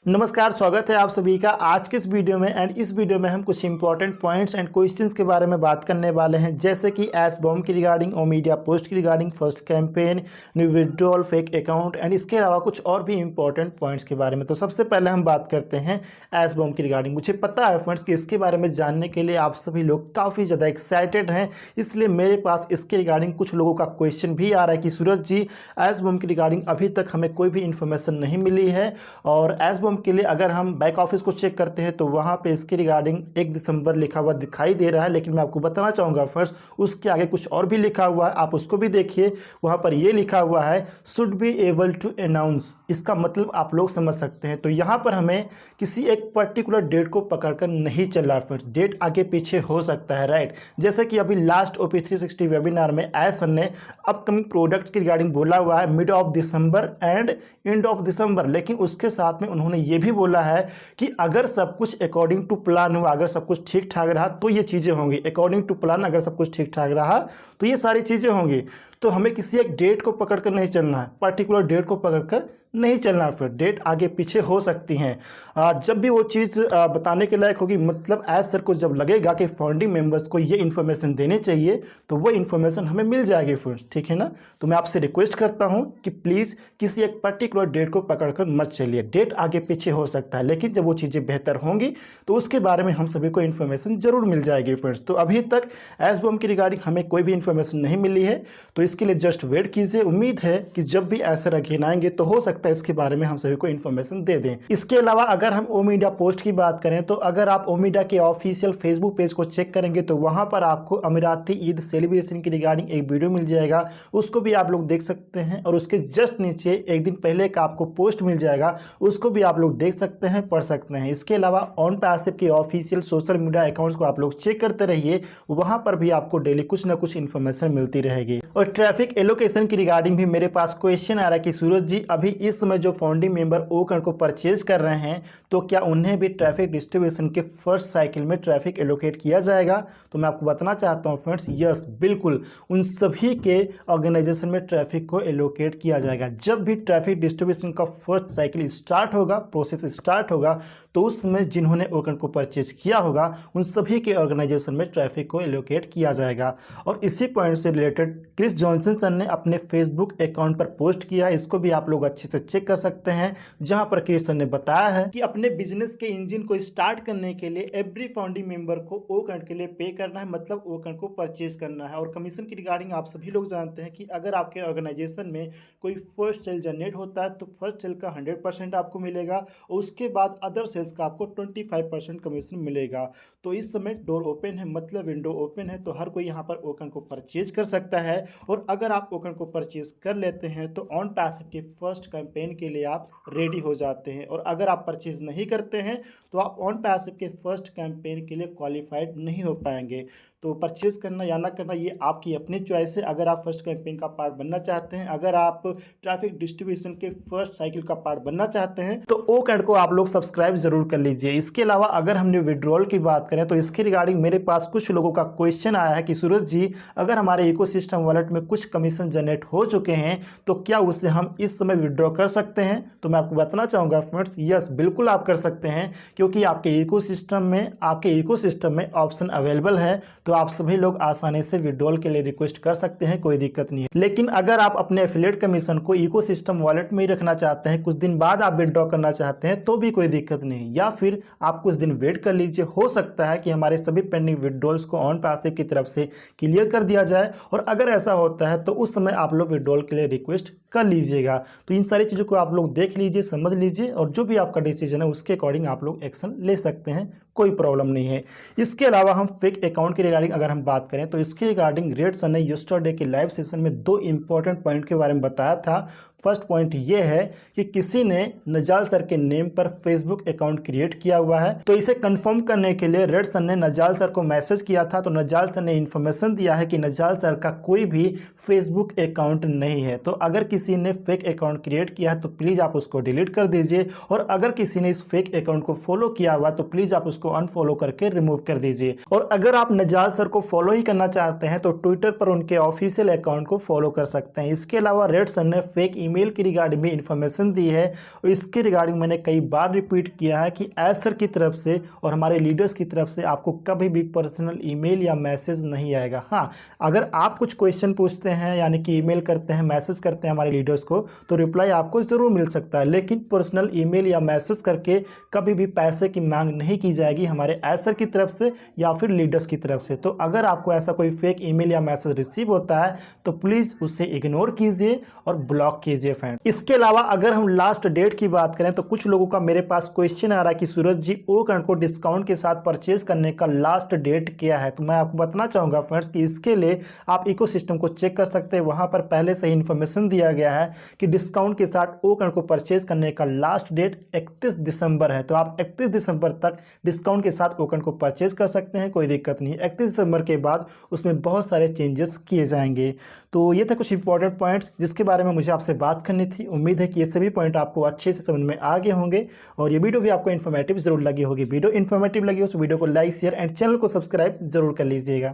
नमस्कार, स्वागत है आप सभी का आज के इस वीडियो में। एंड इस वीडियो में हम कुछ इंपॉर्टेंट पॉइंट्स एंड क्वेश्चंस के बारे में बात करने वाले हैं, जैसे कि एस बॉम्ब की रिगार्डिंग, ओ मीडिया पोस्ट की regarding, first campaign, new withdrawal, fake account and इसके अलावा कुछ और भी इंपॉर्टेंट पॉइंट्स के बारे में। तो सबसे पहले हम बात करते हैं एस बॉम्ब की रिगार्डिंग। मुझे पता है फ्रेंड्स कि इसके बारे में जानने के लिए आप सभी लोग काफ़ी ज़्यादा एक्साइटेड हैं, इसलिए मेरे पास इसके रिगार्डिंग कुछ लोगों का क्वेश्चन भी आ रहा है कि सूरज जी, एस बॉम्ब की रिगार्डिंग अभी तक हमें कोई भी इंफॉर्मेशन नहीं मिली है, और एस बॉम्ब के लिए अगर हम बैक ऑफिस को चेक करते हैं तो वहाँ पे इसके रिगार्डिंग 1 दिसंबर लिखा हुआ दिखाई दे रहा है। लेकिन मैं आपको बताना चाहूँगा फर्स्ट, उसके आगे कुछ और भी लिखा हुआ है, आप उसको भी देखिए। वहाँ पर ये लिखा हुआ है should be able to announce. इसका मतलब आप लोग समझ सकते हैं। तो यहाँ पर हमें किसी एक पर्टिकुलर डेट को पकड़कर नहीं चल रहा फ्रेंड्स, डेट आगे पीछे हो सकता है, राइट। जैसे कि अभी लास्ट OP360 वेबिनार में एसन ने अपकमिंग प्रोडक्ट्स की रिगार्डिंग बोला हुआ है mid of December and end of December, लेकिन उसके साथ में उन्होंने ये भी बोला है कि अगर सब कुछ अकॉर्डिंग टू प्लान हुआ, अगर सब कुछ ठीक ठाक रहा तो ये चीज़ें होंगी। अकॉर्डिंग टू प्लान अगर सब कुछ ठीक ठाक रहा तो ये सारी चीज़ें होंगी। तो हमें किसी एक डेट को पकड़कर नहीं चलना है, पर्टिकुलर डेट को पकड़कर नहीं चलना है। फिर डेट आगे पीछे हो सकती हैं। जब भी वो चीज़ बताने के लायक होगी, मतलब एज सर को जब लगेगा कि फाउंडिंग मेंबर्स को ये इन्फॉर्मेशन देनी चाहिए तो वो इन्फॉर्मेशन हमें मिल जाएगी फ्रेंड्स, ठीक है ना। तो मैं आपसे रिक्वेस्ट करता हूँ कि प्लीज़ किसी एक पर्टिकुलर डेट को पकड़कर मत चलिए। डेट आगे पीछे हो सकता है, लेकिन जब वो चीज़ें बेहतर होंगी तो उसके बारे में हम सभी को इन्फॉर्मेशन जरूर मिल जाएगी फ्रेंड्स। तो अभी तक एस बॉम्ब की रिगार्डिंग हमें कोई भी इन्फॉर्मेशन नहीं मिली है, तो इसके लिए जस्ट वेट कीजिए। उम्मीद है कि जब भी ऐसे अगेन आएंगे तो हो सकता है इसके बारे में हम सभी को इन्फॉर्मेशन दे दें। इसके अलावा अगर हम ओ मीडिया पोस्ट की बात करें तो अगर आप ओ मीडिया के ऑफिशियल फेसबुक पेज को चेक करेंगे तो वहां पर आपको अमीराती ईद सेलिब्रेशन की रिगार्डिंग एक वीडियो मिल जाएगा, उसको भी आप लोग देख सकते हैं। और उसके जस्ट नीचे एक दिन पहले का आपको पोस्ट मिल जाएगा, उसको भी आप लोग देख सकते हैं, पढ़ सकते हैं। इसके अलावा ऑन पैसिव के ऑफिशियल सोशल मीडिया अकाउंट्स को आप लोग चेक करते रहिए, वहां पर भी आपको डेली कुछ ना कुछ इन्फॉर्मेशन मिलती रहेगी। और ट्रैफिक एलोकेशन की रिगार्डिंग भी मेरे पास क्वेश्चन आ रहा है कि सूरज जी, अभी इस समय जो फाउंडिंग मेंबर ओकन को परचेज कर रहे हैं तो क्या उन्हें भी ट्रैफिक डिस्ट्रीब्यूशन के फर्स्ट साइकिल में ट्रैफिक एलोकेट किया जाएगा? तो मैं आपको बताना चाहता हूं फ्रेंड्स, यस बिल्कुल, उन सभी के ऑर्गेनाइजेशन में ट्रैफिक को एलोकेट किया जाएगा। जब भी ट्रैफिक डिस्ट्रीब्यूशन का फर्स्ट साइकिल स्टार्ट होगा, प्रोसेस स्टार्ट होगा, तो उस समय जिन्होंने ओकन को परचेज किया होगा उन सभी के ऑर्गेनाइजेशन में ट्रैफिक को एलोकेट किया जाएगा। और इसी पॉइंट से रिलेटेड क्रिस जॉनसन सर ने अपने फेसबुक अकाउंट पर पोस्ट किया, इसको भी आप लोग अच्छे से चेक कर सकते हैं, जहां पर क्रिस सर ने बताया है कि अपने बिजनेस के इंजन को स्टार्ट करने के लिए एवरी फाउंडिंग मेंबर को ओकन के लिए पे करना है, मतलब ओकन को परचेज करना है। और कमीशन की रिगार्डिंग आप सभी लोग जानते हैं कि अगर आपके ऑर्गेनाइजेशन में कोई फर्स्ट सेल जनरेट होता है तो फर्स्ट सेल का 100% आपको मिलेगा, और उसके बाद अदर सेल्स का आपको 25% कमीशन मिलेगा। तो इस समय डोर ओपन है, मतलब विंडो ओपन है, तो हर कोई यहाँ पर ओकन को परचेज कर सकता है। और अगर आप ओकन को परचेज कर लेते हैं तो ऑन पैसिव के फर्स्ट कैंपेन के लिए आप रेडी हो जाते हैं। और अगर आप परचेज नहीं करते हैं तो आप ऑन पैसिव के फर्स्ट कैंपेन के लिए क्वालिफाइड नहीं हो पाएंगे। तो परचेज करना या ना करना ये आपकी अपनी चॉइस है। अगर आप फर्स्ट कैंपेन का पार्ट बनना चाहते हैं, अगर आप ट्रैफिक डिस्ट्रीब्यूशन के फर्स्ट साइकिल का पार्ट बनना चाहते हैं, तो ओकन को आप लोग सब्सक्राइब जरूर कर लीजिए। इसके अलावा अगर हमने विड्रॉल की बात करें तो इसके रिगार्डिंग मेरे पास कुछ लोगों का क्वेश्चन आया है कि सूरज जी, अगर हमारे इकोसिस्टम वॉलेट में कुछ कमीशन जनरेट हो चुके हैं तो क्या उसे हम इस समय विड्रॉ कर सकते हैं? तो मैं आपको बताना चाहूँगा फ्रेंड्स, यस बिल्कुल आप कर सकते हैं, क्योंकि आपके इकोसिस्टम में ऑप्शन अवेलेबल है। तो आप सभी लोग आसानी से विड्रॉल के लिए रिक्वेस्ट कर सकते हैं, कोई दिक्कत नहीं है। लेकिन अगर आप अपने एफिलिएट कमीशन को इकोसिस्टम वॉलेट में ही रखना चाहते हैं, कुछ दिन बाद आप विड्रॉ करना चाहते हैं, तो भी कोई दिक्कत नहीं, या फिर आप कुछ दिन वेट कर लीजिए। हो सकता है कि हमारे सभी पेंडिंग विड्रॉल्स को ऑन पैसिव की तरफ से क्लियर कर दिया जाए, और अगर ऐसा होता है तो उस समय आप लोग विड्रॉल के लिए रिक्वेस्ट कर लीजिएगा। तो इन सारी चीज़ों को आप लोग देख लीजिए, समझ लीजिए, और जो भी आपका डिसीजन है उसके अकॉर्डिंग आप लोग एक्शन ले सकते हैं, कोई प्रॉब्लम नहीं है। इसके अलावा हम फेक अकाउंट की रिगार्डिंग अगर हम बात करें तो इसके रिगार्डिंग रेड सर ने यस्टरडे के लाइव सेशन में 2 इंपॉर्टेंट पॉइंट के बारे में बताया था। फर्स्ट पॉइंट ये है कि किसी ने नजाल सर के नेम पर फेसबुक अकाउंट क्रिएट किया हुआ है, तो इसे कंफर्म करने के लिए रेड सर ने नजाल सर को मैसेज किया था। तो नजाल सर ने इन्फॉर्मेशन दिया है कि नजाल सर का कोई भी फेसबुक अकाउंट नहीं है। तो अगर किसी ने फेक अकाउंट क्रिएट किया है तो प्लीज़ आप उसको डिलीट कर दीजिए, और अगर किसी ने इस फेक अकाउंट को फॉलो किया हुआ तो प्लीज़ आप उसको अनफॉलो करके रिमूव कर दीजिए। और अगर आप नजात सर को फॉलो ही करना चाहते हैं तो ट्विटर पर उनके ऑफिशियल अकाउंट को फॉलो कर सकते हैं। इसके अलावा रेड सर ने फेक ईमेल की रिगार्डिंग भी इन्फॉर्मेशन दी है, और इसके रिगार्डिंग मैंने कई बार रिपीट किया है कि एज सर की तरफ से और हमारे लीडर्स की तरफ से आपको कभी भी पर्सनल ईमेल या मैसेज नहीं आएगा। हाँ, अगर आप कुछ क्वेश्चन पूछते हैं यानी कि ईमेल करते हैं, मैसेज करते हैं हमारे लीडर्स को, तो रिप्लाई आपको ज़रूर मिल सकता है, लेकिन पर्सनल ईमेल या मैसेज करके कभी भी पैसे की मांग नहीं की जाएगी हमारे एसर की तरफ से या फिर लीडर्स की तरफ से। तो अगर आपको ऐसा कोई फेक ईमेल या मैसेज रिसीव होता है तो प्लीज़ उसे इग्नोर कीजिए और ब्लॉक कीजिए फ्रेंड। इसके अलावा अगर हम लास्ट डेट की बात करें तो कुछ लोगों का मेरे पास क्वेश्चन आ रहा है कि सूरज जी ओ करंट को डिस्काउंट के साथ परचेज करने का लास्ट डेट क्या है। तो मैं आपको बताना चाहूँगा फ्रेंड्स कि इसके लिए आप इकोसिस्टम को चेक कर सकते हैं, वहाँ पर पहले से ही इन्फॉर्मेशन दिया गया है कि डिस्काउंट के साथ ओ करंट को परचेज करने का लास्ट डेट 31 दिसंबर है। तो आप 31 दिसंबर तक डिस्काउंट के साथ ओ करंट को परचेज कर सकते हैं, कोई दिक्कत नहीं। 31 दिसंबर के बाद उसमें बहुत सारे चेंजेस किए जाएंगे। तो ये थे कुछ इंपॉर्टेंट पॉइंट्स जिसके बारे में मुझे आपसे बात करनी थी। उम्मीद है कि ये सभी पॉइंट आपको अच्छे से समझ में आ गए होंगे और ये वीडियो भी आपको इन्फॉर्मेटिव जरूर लगी होगी। वीडियो इन्फॉर्मेटिव लगी हो तो वीडियो को लाइक शेयर एंड चैनल को सब्सक्राइब जरूर कर लीजिएगा।